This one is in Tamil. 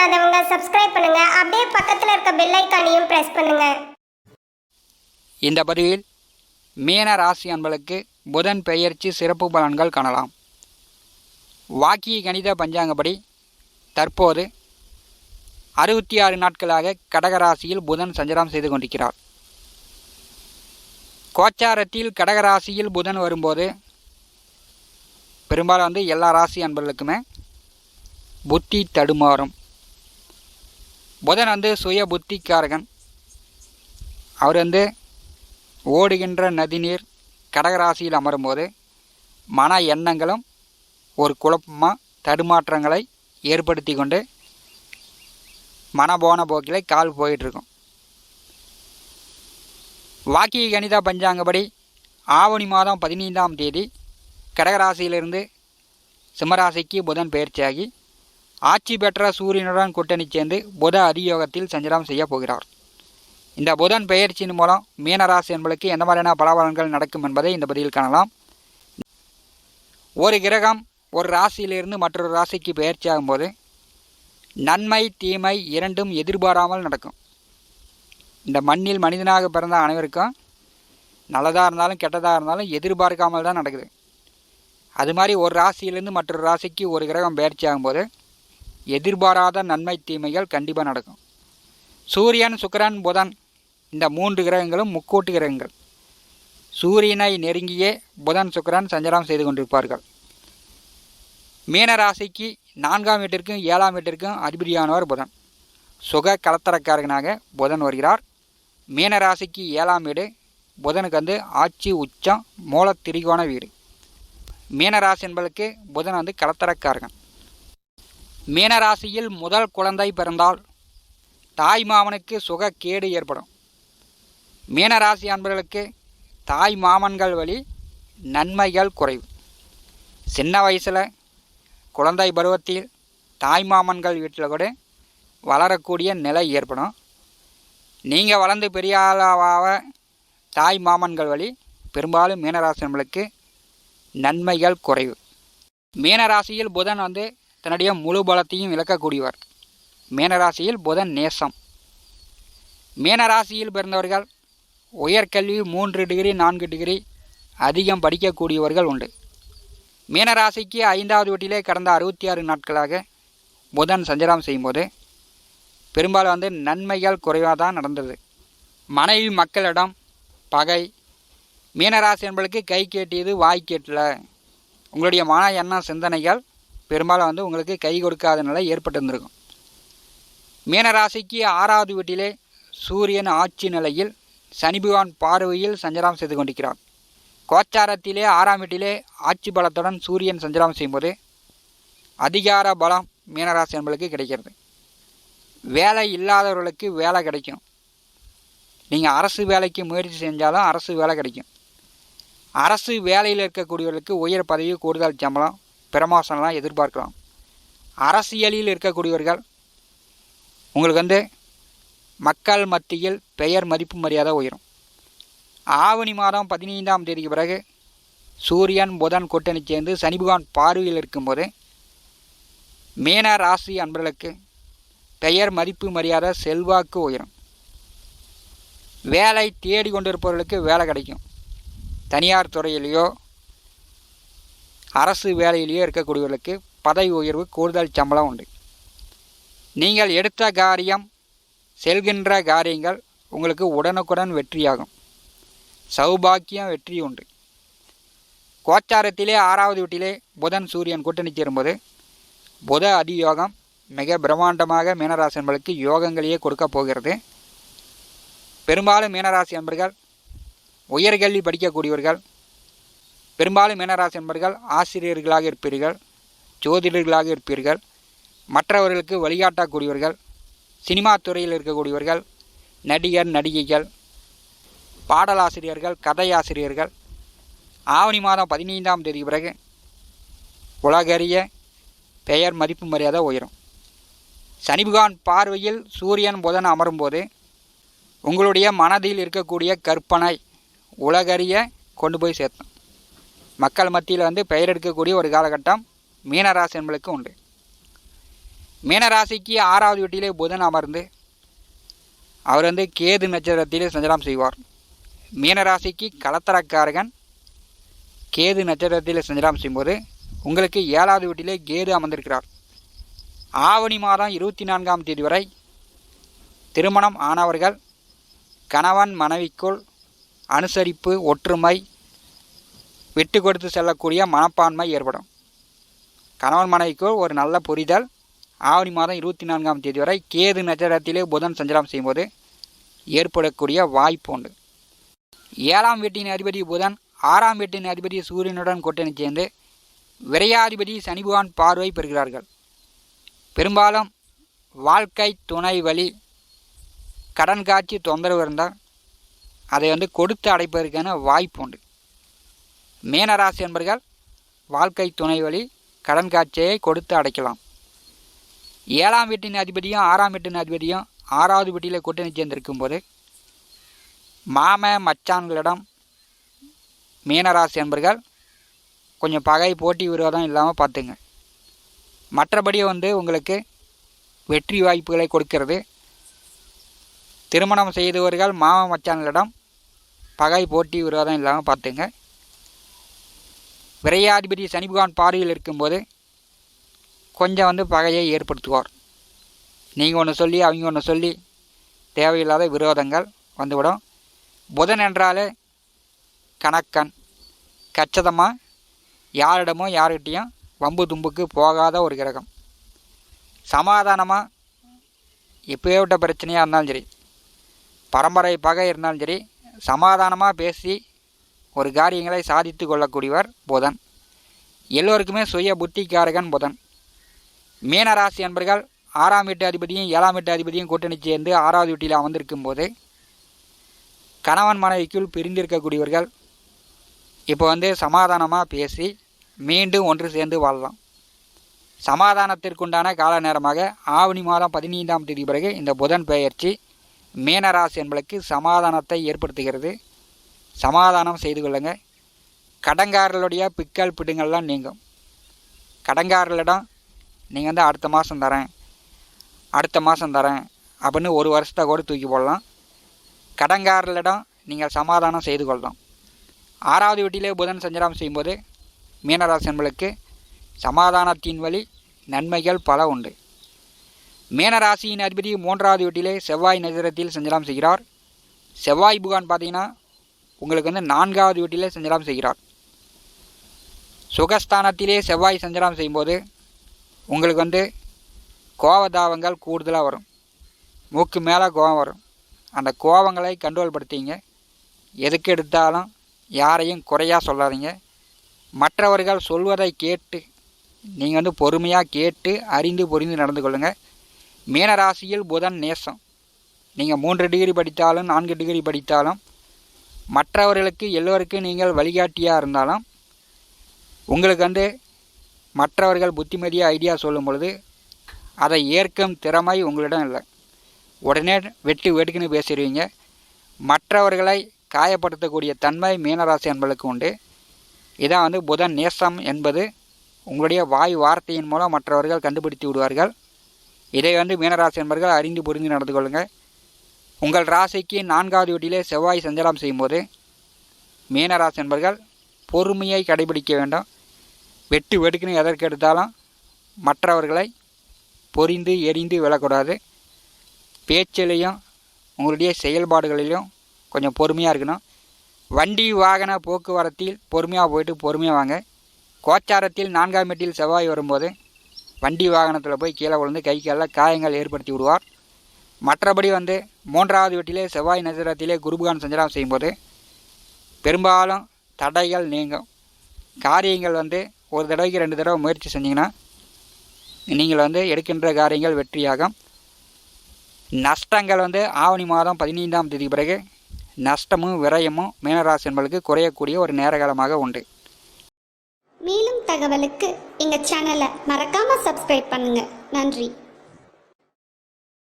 பண்ணாதவங்க சப்ஸ்கிரைப் பண்ணுங்க. அப்படியே பக்கத்துல இருக்க பெல் ஐகானையும் பிரஸ் பண்ணுங்க. இந்த பதிவில் மீன ராசி அன்பர்களுக்கு புதன் பெயர்ச்சி சிறப்பு பலன்கள் காணலாம். வாக்கிய கணித பஞ்சாங்கப்படி தற்போது 66 நாட்களாக கடகராசியில் புதன் சஞ்சாரம் செய்து கொண்டிருக்கிறார். கோச்சாரத்தில் கடகராசியில் புதன் வரும்போது பெரும்பாலும் எல்லா ராசி அன்பர்களுக்குமே புத்தி தடுமாறும். புதன் சுய புத்திக்காரகன். அவர் ஓடுகின்ற நதிநீர் கடகராசியில் அமரும்போது மன எண்ணங்களும் ஒரு குழப்பமாக தடுமாற்றங்களை ஏற்படுத்தி கொண்டு மனபோன போக்கில் கால் போயிட்டுருக்கும். வாக்கிய கணித பஞ்சாங்கப்படி ஆவணி மாதம் 15ஆம் தேதி கடகராசியிலிருந்து சிம்மராசிக்கு புதன் பெயர்ச்சியாகி ஆட்சி பெற்ற சூரியனுடன் கூட்டணி சேர்ந்து புத அதியோகத்தில் சஞ்சாரம் செய்ய போகிறார். இந்த புதன் பெயர்ச்சியின் மூலம் மீனராசி என்பதற்கு எந்த மாதிரியான பலாபலன்கள் நடக்கும் என்பதை இந்த பதிவில் காணலாம். ஒரு கிரகம் ஒரு ராசியிலிருந்து மற்றொரு ராசிக்கு பெயர்ச்சியாகும் போது நன்மை தீமை இரண்டும் எதிர்பாராமல் நடக்கும். இந்த மண்ணில் மனிதனாக பிறந்த அனைவருக்கும் நல்லதாக இருந்தாலும் கெட்டதாக இருந்தாலும் எதிர்பார்க்காமல் தான் நடக்குது. அது மாதிரி ஒரு ராசியிலேருந்து மற்றொரு ராசிக்கு ஒரு கிரகம் பெயர்ச்சி ஆகும்போது எதிர்பாராத நன்மை தீமைகள் கண்டிப்பாக நடக்கும். சூரியன் சுக்கிரன் புதன் இந்த 3 கிரகங்களும் முக்கூட்டு கிரகங்கள். சூரியனை நெருங்கியே புதன் சுக்கிரன் சஞ்சாரம் செய்து கொண்டிருப்பார்கள். மீன ராசிக்கு 4ஆம் வீட்டிற்கும் 7ஆம் வீட்டிற்கும் அதிபதியானவர் புதன். சுக கலத்தரக்காரகனாக புதன் வருகிறார். மீன ராசிக்கு 7ஆம் வீடு புதனுக்கு ஆட்சி உச்சம் மூல திரிகோண வீடு. மீனராசி என்பதற்கு புதன் கலத்தரக்காரகன். மீனராசியில் முதல் குழந்தை பிறந்தால் தாய் மாமனுக்கு சுக கேடு ஏற்படும். மீனராசி அன்பர்களுக்கு தாய் மாமன்கள் வழி நன்மைகள் குறைவு. சின்ன வயசில் குழந்தை பருவத்தில் தாய் மாமன்கள் வீட்டில் கூட வளரக்கூடிய நிலை ஏற்படும். நீங்கள் வளர்ந்து பெரிய ஆளாக தாய் மாமன்கள் வழி பெரும்பாலும் மீனராசி அன்பர்களுக்கு நன்மைகள் குறைவு. மீனராசியில் புதன் தன்னுடைய முழு பலத்தையும் இழக்கக்கூடியவர். மீனராசியில் புதன் நேசம். மீனராசியில் பிறந்தவர்கள் உயர்கல்வி 3 டிகிரி 4 டிகிரி அதிகம் படிக்கக்கூடியவர்கள் உண்டு. மீனராசிக்கு 5ஆவது வீட்டிலே கடந்த 66 நாட்களாக புதன் சஞ்சாரம் செய்யும்போது பெரும்பாலும் நன்மைகள் குறைவாக தான் நடந்தது. மனைவி மக்களிடம் பகை. மீனராசி என்பதற்கு கை கேட்டியது வாய் கேட்டல. உங்களுடைய மன எண்ண சிந்தனைகள் பெரும்பாலும் உங்களுக்கு கை கொடுக்காத நிலை ஏற்பட்டிருந்திருக்கும். மீனராசிக்கு 6ஆவது வீட்டிலே சூரியன் ஆட்சி நிலையில் சனி பகவான் பார்வையில் சஞ்சாரம் செய்து கொண்டிருக்கிறார். கோச்சாரத்திலே 6ஆம் வீட்டிலே ஆட்சி பலத்துடன் சூரியன் சஞ்சாரம் செய்யும்போது அதிகார பலம் மீனராசி என்பதற்கு கிடைக்கிறது. வேலை இல்லாதவர்களுக்கு வேலை கிடைக்கும். நீங்கள் அரசு வேலைக்கு முயற்சி செஞ்சாலும் அரசு வேலை கிடைக்கும். அரசு வேலையில் இருக்கக்கூடியவர்களுக்கு உயர் பதவி கூடுதல் சம்பளம் பிரமோஷன்லாம் எதிர்பார்க்கலாம். அரசியலில் இருக்கக்கூடியவர்கள் உங்களுக்கு மக்கள் மத்தியில் பெயர் மதிப்பு மரியாதை உயரும். ஆவணி மாதம் 15ஆம் தேதிக்கு பிறகு சூரியன் புதன் கூட்டணி சேர்ந்து சனி பகவான் பார்வையில் இருக்கும்போது மீன ராசி அன்பர்களுக்கு பெயர் மதிப்பு மரியாதை செல்வாக்கு உயரும். வேலை தேடி கொண்டிருப்பவர்களுக்கு வேலை கிடைக்கும். தனியார் துறையிலேயோ அரசு வேலையிலேயோ இருக்கக்கூடியவர்களுக்கு பதவி உயர்வு கூடுதல் சம்பளம் உண்டு. நீங்கள் எடுத்த காரியம் செல்கின்ற காரியங்கள் உங்களுக்கு உடனுக்குடன் வெற்றியாகும். சௌபாக்கியம் வெற்றி உண்டு. கோச்சாரத்திலே 6ஆவது வீட்டிலே புதன் சூரியன் கூட்டணி சேரும்போது புத அதியோகம் மிக பிரம்மாண்டமாக மீனராசி என்பதற்கு யோகங்களையே கொடுக்க போகிறது. பெரும்பாலும் மீனராசி என்பர்கள் உயர்கல்வி படிக்கக்கூடியவர்கள். பெரும்பாலும் மீனராசி என்பர்கள் ஆசிரியர்களாக இருப்பீர்கள், ஜோதிடர்களாக இருப்பீர்கள், மற்றவர்களுக்கு வழிகாட்டக்கூடியவர்கள், சினிமா துறையில் இருக்கக்கூடியவர்கள், நடிகர் நடிகைகள், பாடலாசிரியர்கள், கதையாசிரியர்கள். ஆவணி மாதம் 15ஆம் தேதி பிறகு உலகறிய பெயர் மதிப்பு மரியாதை உயரும். சனி பகவான் பார்வையில் சூரியன் புதன் அமரும்போது உங்களுடைய மனதில் இருக்கக்கூடிய கற்பனை உலகறிய கொண்டு போய் சேர்த்தோம். மக்கள் மத்தியில் பெயர் எடுக்கக்கூடிய ஒரு காலகட்டம் மீனராசி என்பதற்கு உண்டு. மீனராசிக்கு 6வது வீட்டிலே புதன் அமர்ந்து அவர் வந்து கேது நட்சத்திரத்திலே சஞ்சாரம் செய்வார். மீனராசிக்கு கலத்தரக்காரகன் கேது நட்சத்திரத்தில் சஞ்சாரம் செய்யும்போது உங்களுக்கு 7வது வீட்டிலே கேது அமர்ந்திருக்கிறார். ஆவணி மாதம் 24ஆம் தேதி வரை திருமணம் ஆனவர்கள் கணவன் மனைவிக்குள் அனுசரிப்பு, ஒற்றுமை, விட்டு கொடுத்து செல்லக்கூடிய மனப்பான்மை ஏற்படும். கணவன் மனைவிக்குள் ஒரு நல்ல புரிதல் ஆவணி மாதம் 24ஆம் தேதி வரை கேது நட்சத்திரத்திலே புதன் சஞ்சாரம் செய்யும்போது ஏற்படக்கூடிய வாய்ப்பு உண்டு. 7ஆம் வீட்டின் அதிபதி புதன் 6ஆம் வீட்டின் அதிபதி சூரியனுடன் கூட்டணி சேர்ந்து விரையாதிபதி சனி பகவான் பார்வை பெறுகிறார்கள். பெரும்பாலும் வாழ்க்கை துணை வழி கடன் காட்சி தொந்தரவு இருந்தால் அதை வந்து கொடுத்து அடைப்பதற்கான வாய்ப்பு உண்டு. மீனராசி என்பர்கள் வாழ்க்கை துணை வழி கடன் காட்சியை கொடுத்து அடைக்கலாம். 7ஆம் வீட்டின் அதிபதியும் 6ஆம் வீட்டின் அதிபதியும் 6வது வீட்டில் கூட்டணி சேர்ந்திருக்கும் போது மாம மச்சான்களிடம் மீனராசி என்பர்கள் கொஞ்சம் பகை, போட்டி, விரோதம் இல்லாமல் பார்த்துங்க. மற்றபடி வந்து உங்களுக்கு வெற்றி வாய்ப்புகளை கொடுக்கிறது. திருமணம் செய்தவர்கள் மாம மச்சான்களிடம் பகை, போட்டி, விரோதம் இல்லாமல் பார்த்துங்க. விரையாதிபதி சனி பகவான் பார்வையில் இருக்கும்போது கொஞ்சம் வந்து பகையை ஏற்படுத்துவார். நீங்கள் ஒன்று சொல்லி அவங்க ஒன்று சொல்லி தேவையில்லாத விரோதங்கள் வந்துவிடும். புதன் என்றாலே கணக்கன், கச்சிதமாக யாரிடமோ யார்கிட்டையும் வம்பு தும்புக்கு போகாத ஒரு கிரகம். சமாதானமாக எப்பேற்பட்ட பிரச்சனையாக இருந்தாலும் சரி, பரம்பரை பகை இருந்தாலும் சரி, சமாதானமாக பேசி ஒரு காரியங்களை சாதித்து கொள்ளக்கூடியவர் புதன். எல்லோருக்குமே சுய புத்திக்காரகன் புதன். மீனராசி என்பர்கள் 6ஆம் வீட்டு அதிபதியும் 7ஆம் வீட்டு அதிபதியும் கூட்டணி சேர்ந்து 6வது வீட்டில் அமர்ந்திருக்கும் போது கணவன் மனைவிக்குள் பிரிந்திருக்கக்கூடியவர்கள் இப்போ வந்து சமாதானமாக பேசி மீண்டும் ஒன்று சேர்ந்து வாழலாம். சமாதானத்திற்குண்டான கால நேரமாக ஆவணி மாதம் 15ஆம் தேதி பிறகு இந்த புதன் பெயர்ச்சி மீனராசி என்பதற்கு சமாதானத்தை ஏற்படுத்துகிறது. சமாதானம் செய்து கொள்ளுங்க. கடங்காரர்களுடைய பிக்கல் பிடுங்கள்லாம் நீங்கும். கடங்காரர்களிடம் நீங்கள் வந்து அடுத்த மாதம் தரேன் அப்படின்னு ஒரு வருஷத்தை கூட தூக்கி போடலாம். கடங்காரர்களிடம் நீங்கள் சமாதானம் செய்து கொள்ளலாம். 6வது வீட்டிலே புதன் சஞ்சாரம் செய்யும்போது மீனராசி என்பதற்கு சமாதானத்தின் வழி நன்மைகள் பல உண்டு. மீனராசியின் அதிபதி 3வது வீட்டிலே செவ்வாய் நட்சத்திரத்தில் சஞ்சாரம் செய்கிறார். செவ்வாய் புகான் பார்த்தீங்கன்னா உங்களுக்கு வந்து 4வது வீட்டிலே சஞ்சாரம் செய்கிறார். சுகஸ்தானத்திலே செவ்வாய் சஞ்சாரம் செய்யும்போது உங்களுக்கு வந்து கோபதாபங்கள் கூடுதலாக வரும். மூக்கு மேலே கோபம் வரும். அந்த கோபங்களை கண்ட்ரோல் படுத்திங்க. எதுக்கு எடுத்தாலும் யாரையும் குறையாக சொல்லாதீங்க. மற்றவர்கள் சொல்வதை கேட்டு நீங்கள் வந்து பொறுமையாக கேட்டு அறிந்து புரிந்து நடந்து கொள்ளுங்கள். மீனராசியில் புதன் நேசம். நீங்கள் 3 டிகிரி படித்தாலும் 4 டிகிரி படித்தாலும் மற்றவர்களுக்கு எல்லோருக்கும் நீங்கள் வழிகாட்டியாக இருந்தாலும் உங்களுக்கு வந்து மற்றவர்கள் புத்திமதியாக ஐடியா சொல்லும் பொழுது அதை ஏற்கும் திறமை உங்களிடம் இல்லை. உடனே வெட்டுக்குன்னு பேசிடுவீங்க. மற்றவர்களை காயப்படுத்தக்கூடிய தன்மை மீனராசி என்பதற்கு உண்டு. இதான் வந்து புதன் நேசம் என்பது உங்களுடைய வாய் வார்த்தையின் மூலம் மற்றவர்கள் கண்டுபிடித்து விடுவார்கள். இதை வந்து மீனராசி என்பவர்கள் அறிந்து புரிந்து நடந்து கொள்ளுங்கள். உங்கள் ராசிக்கு 4வது வீட்டிலே செவ்வாய் சஞ்சாரம் செய்யும்போது மீனராசி என்பவர்கள் பொறுமையை கடைபிடிக்க வேண்டும். வெட்டுக்குன்னு எதற்கு எடுத்தாலும் மற்றவர்களை பொரிந்து எரிந்து விழக்கூடாது. பேச்சிலையும் உங்களுடைய செயல்பாடுகளிலும் கொஞ்சம் பொறுமையாக இருக்கணும். வண்டி வாகன போக்குவரத்தில் பொறுமையாக போயிட்டு பொறுமையாக வாங்க. கோச்சாரத்தில் 4ஆம் வீட்டில் செவ்வாய் வரும்போது வண்டி வாகனத்தில் போய் கீழே விழுந்து கை காலில் காயங்கள் ஏற்படுத்தி விடுவார். மற்றபடி வந்து 3வது வீட்டிலே செவ்வாய் நட்சத்திரத்திலே குருபகான் சஞ்சாரம் செய்யும்போது பெரும்பாலும் தடைகள் நீங்கும். காரியங்கள் வந்து ஒரு தடவைக்கு 2 தடவை முயற்சி செஞ்சிங்கன்னா நீங்கள் வந்து எடுக்கின்ற காரியங்கள் வெற்றியாகும். நஷ்டங்கள் வந்து ஆவணி மாதம் 15ஆம் தேதி பிறகு நஷ்டமும் விரயமும் மீனராசி என்பதற்கு குறையக்கூடிய ஒரு நேரகாலமாக உண்டு. மேலும் தகவலுக்கு எங்கள் சேனலை மறக்காமல் சப்ஸ்கிரைப் பண்ணுங்கள். நன்றி.